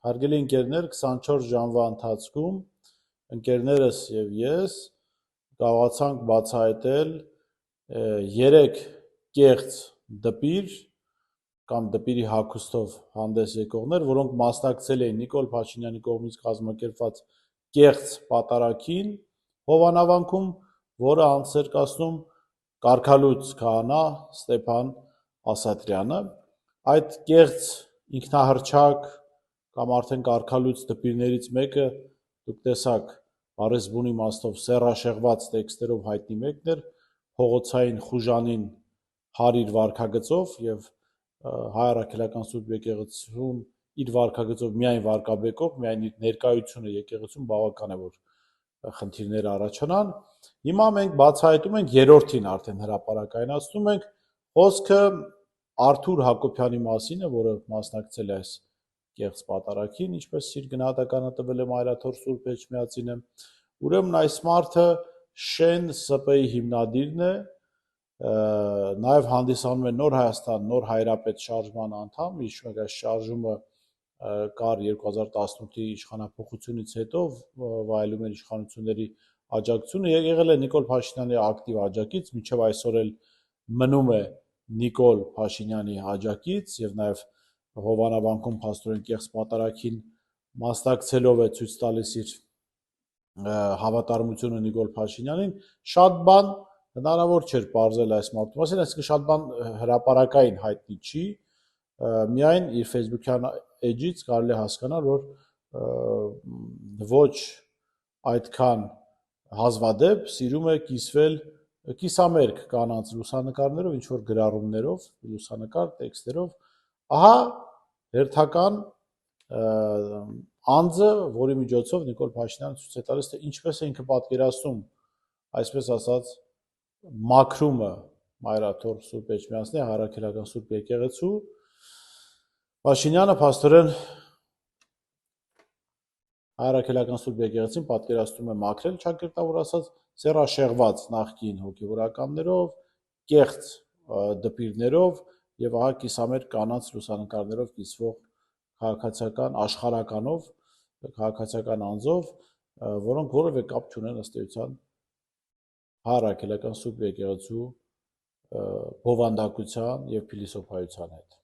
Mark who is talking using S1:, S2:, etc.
S1: Հարգելի ընկերներ, 24 ժամվա ընթացքում ընկերներս եւ ես կարողացանք բացահայտել 3 կեղծ դպիր կամ դպիրի հագուստով հանդես եկողներ, որոնք մասնակցել էին Նիկոլ Փաշինյանի կողմից կազմակերպված կեղծ պատարագին Հովանավանքում, որը անցերկացնում կարգալույծ քահանա Ստեփան Ասատրյանը։ Այդ կեղծ ինքնահռչակ կամ արդեն կարգալույծ դպիրներից մեկը դուք տեսաք Բարեսբուն իմաստով սեռաշեղված տեքստերով հայտնի մեկն էր փողոցային խուժանին հարիր վարքագծով եւ Հայ առաքելական Սուրբ եկեղեցուն իր վարքագծով միայն վարկաբեկող, միայն իր ներկայությունը եկեղեցուն բավական է որ խնդիրներ առաջանան։ Հիմա մենք բացահայտում ենք երրորդին արդեն հրապարակայնացնում ենք խոսքը Արթուր Հակոբյանի մասին է, որը մասնակցել է այս կեղծ պատարագին, ինչպես իր գնահատականը տվել է Մայրաթոր Սուրբ Էջմիածինը։ Ուրեմն այս մարդը Շեն ՍՊ-ի հիմնադիրն է, նաև հանդիսանում է Նոր Հայաստան, Նոր Հայրապետ շարժման անդամ, հիշում եք այս շարժումը կար 2018-ի իշխանափոխությունից հետո վայելում են իշխանությունների աջակցությունը, եղել է Նիկոլ Փաշինյանի ակտիվ աջակից, մինչև այսօր էլ մնում է Նիկոլ Փաշինյանի աջակից եւ նաև Հովանավանքում փաստորեն կեղծ պատարագին մասնակցելով է ցույց տալիս իր հավատարմությունը Նիկոլ Փաշինյանին, շատ բան հնարավոր չէր պարզել այս մարդու մասին, այսինքն շատ բան հրապարակային հայտնի չի, միայն իր Facebook-յան էջից կարելի է հասկանալ, որ ոչ այդքան հազվադեպ սիրում է կիսվել կիսամերկ կանանց լուսանկարներով, ինչ-որ գրառումներով, լուսանկար, տեքստերով, ահա հերթական անձը, որի միջոցով Նիկոլ Փաշինյանը ցույց է տալիս, թե ինչպես է ինքը պատկերացնում, այսպես ասած, մաքրումը Մայրաթոր Սուրբ Էջմիածնի առաքելական Սուրբ եկեղեցու, Փաշինյանը փաստորեն առաքելական Սուրբ եկեղեցին պատկերացնում է մաքրել, ճակերտավոր ասած, սեռաշեղված նախկին հոգևորականներով, կեղծ դպիրներով եւ ահա կիսամերկ կանանց լուսանկարներով կիսվող քաղաքացիական աշխարհականով, քաղաքացիական անձով, որոնք որևէ կապ չունեն ըստ էության առաքելական Սուրբ եկեղեցու բովանդակության եւ փիլիսոփայության հետ։